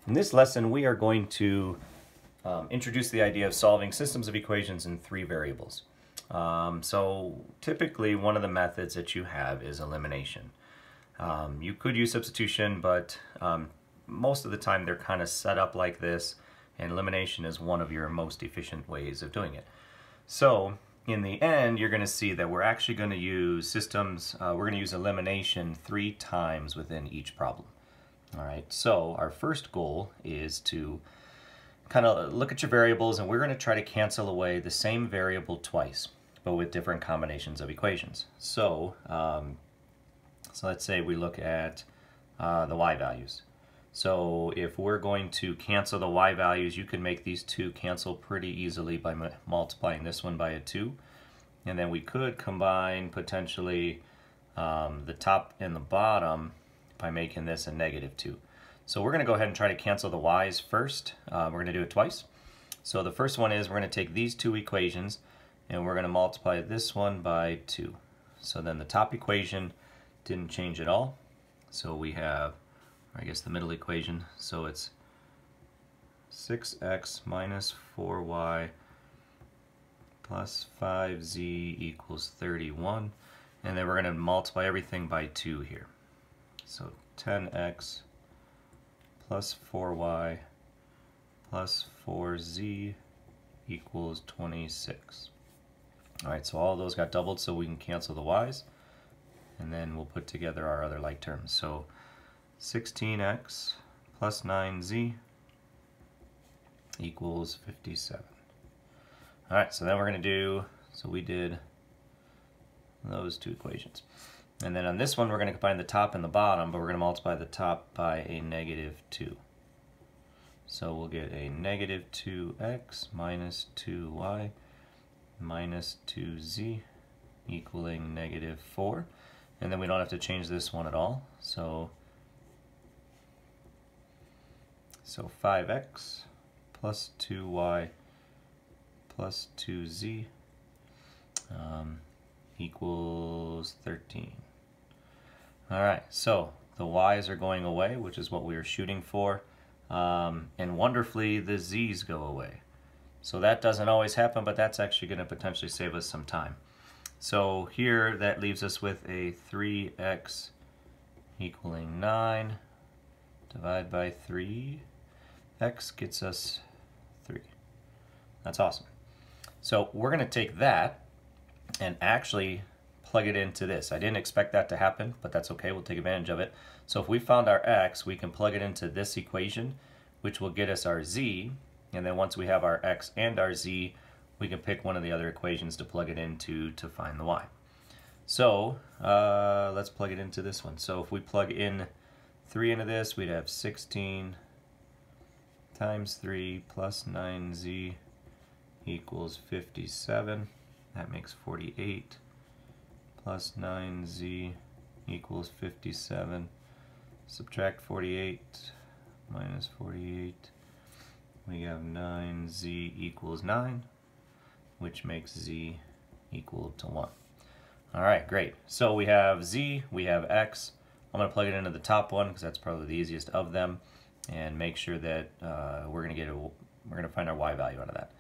In this lesson, we are going to introduce the idea of solving systems of equations in three variables. So typically, one of the methods that you have is elimination. You could use substitution, but most of the time they're kind of set up like this, and elimination is one of your most efficient ways of doing it. So in the end, you're going to see that we're actually going to use we're going to use elimination 3 times within each problem. All right, so our first goal is to kind of look at your variables, and we're going to try to cancel away the same variable twice, but with different combinations of equations. So, let's say we look at the y values. So if we're going to cancel the y values, you can make these two cancel pretty easily by multiplying this one by a 2. And then we could combine potentially the top and the bottom by making this a -2. So we're going to go ahead and try to cancel the y's first. We're going to do it twice. So the first one is we're going to take these two equations and we're going to multiply this one by 2. So then the top equation didn't change at all. So we have, I guess, the middle equation. So it's 6x minus 4y plus 5z equals 31. And then we're going to multiply everything by 2 here. So 10x plus 4y plus 4z equals 26. All right, so all of those got doubled, so we can cancel the y's. And then we'll put together our other like terms. So 16x plus 9z equals 57. All right, so then we're going to do, so we did those two equations. And then on this one, we're going to combine the top and the bottom, but we're going to multiply the top by a -2. So we'll get a -2x minus 2y minus 2z equaling -4. And then we don't have to change this one at all. So 5x plus 2y plus 2z equals 13. All right, so the y's are going away, which is what we were shooting for, and wonderfully the z's go away. So that doesn't always happen, but that's actually going to potentially save us some time. So here that leaves us with a 3x equaling 9. Divide by 3. X gets us 3. That's awesome. So we're going to take that and actually plug it into this. I didn't expect that to happen, but that's okay. We'll take advantage of it. So if we found our x, we can plug it into this equation, which will get us our z. And then once we have our x and our z, we can pick one of the other equations to plug it into to find the y. So let's plug it into this one. So if we plug in 3 into this, we'd have 16 times 3 plus 9z equals 57. That makes 48. Plus 9z equals 57. Subtract 48 minus 48. We have 9z equals 9, which makes z equal to 1. All right, great. So we have z, we have x. I'm going to plug it into the top one because that's probably the easiest of them, and make sure that we're going to find our y value out of that.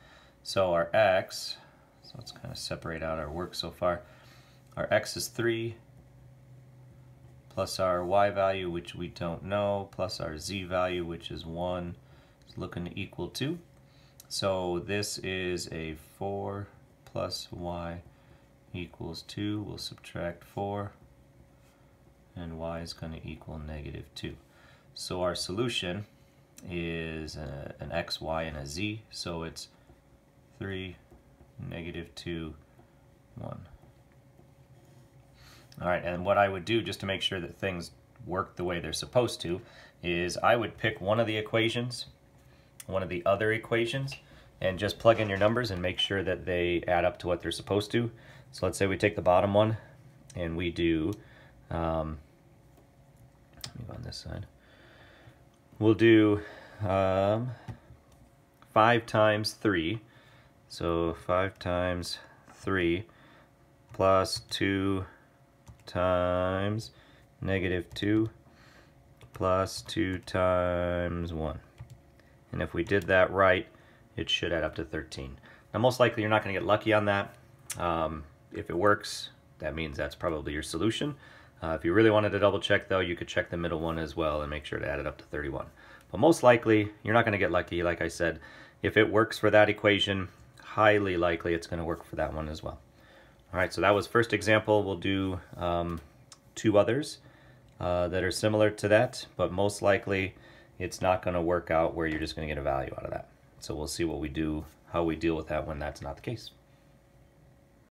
So our x, so let's kind of separate out our work so far. Our x is 3, plus our y value, which we don't know, plus our z value, which is 1, is looking to equal 2. So this is a 4 plus y equals 2. We'll subtract 4, and y is going to equal -2. So our solution is an x, y, and a z. So it's 3, -2, 1. All right, and what I would do just to make sure that things work the way they're supposed to is I would pick one of the equations, one of the other equations, and just plug in your numbers and make sure that they add up to what they're supposed to. So let's say we take the bottom one and we do, let me go on this side. We'll do 5 times 3. So 5 times 3 plus 2 times -2 plus 2 times 1. And if we did that right, it should add up to 13. Now, most likely you're not going to get lucky on that. If it works, that means that's probably your solution. If you really wanted to double check though, you could check the middle one as well and make sure to add it up to 31. But most likely, you're not going to get lucky. Like I said, if it works for that equation, highly likely it's going to work for that one as well. All right, so that was first example. We'll do 2 others that are similar to that, but most likely it's not going to work out where you're just going to get a value out of that. So we'll see what we do, how we deal with that when that's not the case.